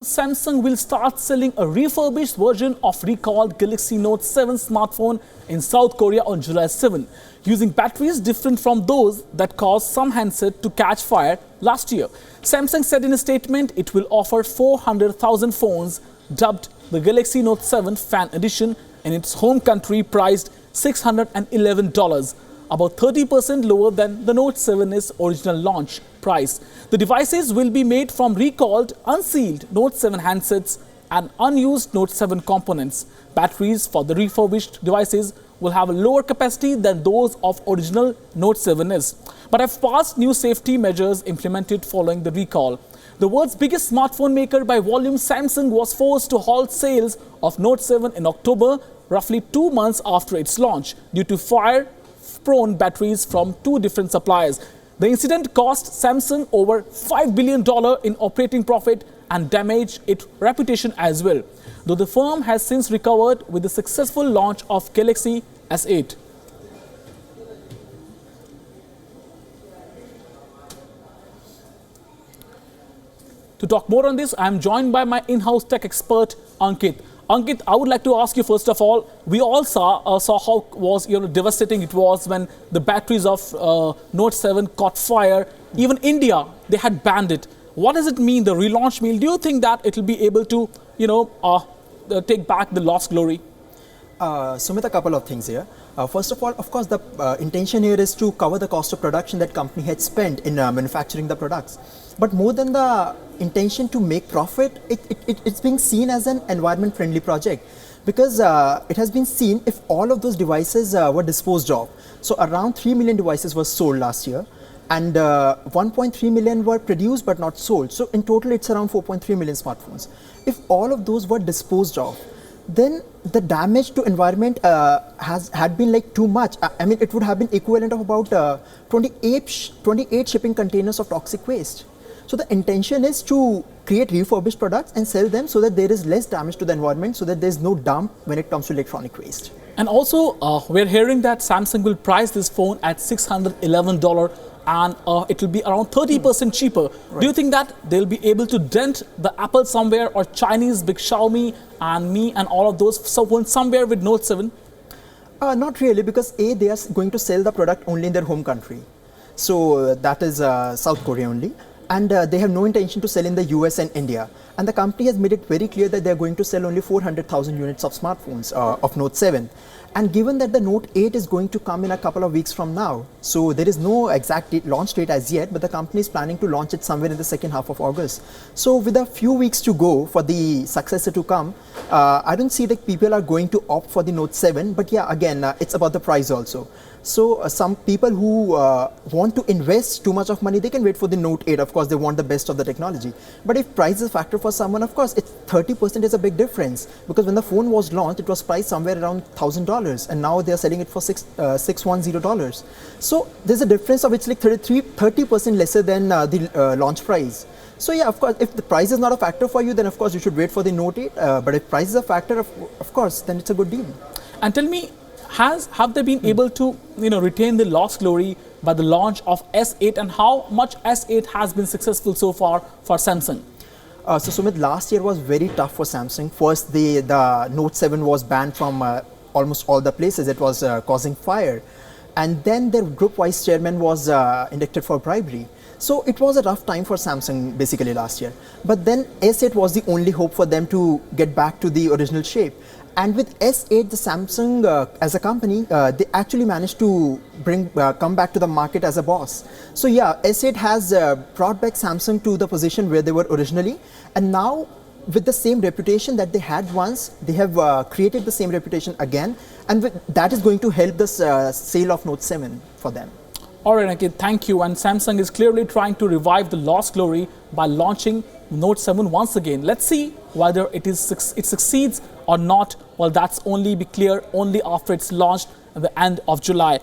Samsung will start selling a refurbished version of recalled Galaxy Note 7 smartphone in South Korea on July 7, using batteries different from those that caused some handsets to catch fire last year. Samsung said in a statement it will offer 400,000 phones dubbed the Galaxy Note 7 Fan Edition in its home country, priced $611, about 30% lower than the Note 7's original launch price. The devices will be made from recalled, unsealed Note 7 handsets and unused Note 7 components. Batteries for the refurbished devices will have a lower capacity than those of original Note 7s, but have passed new safety measures implemented following the recall. The world's biggest smartphone maker by volume, Samsung, was forced to halt sales of Note 7 in October, roughly 2 months after its launch, due to fire-prone batteries from two different suppliers. The incident cost Samsung over $5 billion in operating profit and damaged its reputation as well, though the firm has since recovered with the successful launch of Galaxy S8. To talk more on this, I am joined by my in-house tech expert, Ankit. Ankit, I would like to ask you first of all, we all saw how devastating it was when the batteries of Note 7 caught fire. Even India, they had banned it. What does it mean, the relaunch meal? Do you think that it will be able to, take back the lost glory? Sumit, a couple of things here. First of all, of course, the intention here is to cover the cost of production that company had spent in manufacturing the products. But more than the intention to make profit, it's being seen as an environment-friendly project, because it has been seen if all of those devices were disposed of. So around 3 million devices were sold last year, and 1.3 million were produced but not sold. So in total, it's around 4.3 million smartphones. If all of those were disposed of, then the damage to environment had been like too much. I mean, it would have been equivalent of about 28 shipping containers of toxic waste. So the intention is to create refurbished products and sell them so that there is less damage to the environment, so that there is no dump when it comes to electronic waste. And also, we're hearing that Samsung will price this phone at $611 and it will be around 30% cheaper. Right. Do you think that they'll be able to dent the Apple somewhere, or Chinese big Xiaomi and Mi and all of those phones somewhere with Note 7? Not really, because they are going to sell the product only in their home country. So that is South Korea only. And they have no intention to sell in the US and India. And the company has made it very clear that they are going to sell only 400,000 units of smartphones of Note 7. And given that the Note 8 is going to come in a couple of weeks from now, so there is no exact launch date as yet, but the company is planning to launch it somewhere in the second half of August. So with a few weeks to go for the successor to come, I don't see that people are going to opt for the Note 7. But yeah, again, it's about the price also. So some people who want to invest too much of money, they can wait for the Note 8. Of course, they want the best of the technology. But if price is a factor for someone, of course, 30% is a big difference. Because when the phone was launched, it was priced somewhere around $1,000. And now they are selling it for $610. So there's a difference of it's like 30% lesser than the launch price. So yeah, of course, if the price is not a factor for you, then of course you should wait for the Note 8. But if price is a factor, of course, then it's a good deal. And tell me, have they been able to retain the lost glory by the launch of S8, and how much S8 has been successful so far for Samsung? So Sumit, last year was very tough for Samsung. First, the Note 7 was banned from almost all the places. It was causing fire. And then their group vice chairman was indicted for bribery. So it was a rough time for Samsung basically last year. But then S8 was the only hope for them to get back to the original shape. And with S8, the Samsung as a company, they actually managed to come back to the market as a boss. So yeah, S8 has brought back Samsung to the position where they were originally. And now, with the same reputation that they had once, they have created the same reputation again. And that is going to help the sale of Note 7 for them. All right, Ankit, thank you. And Samsung is clearly trying to revive the lost glory by launching Note 7 once again. Let's see whether it succeeds or not. Well, that's only be clear only after it's launched at the end of July.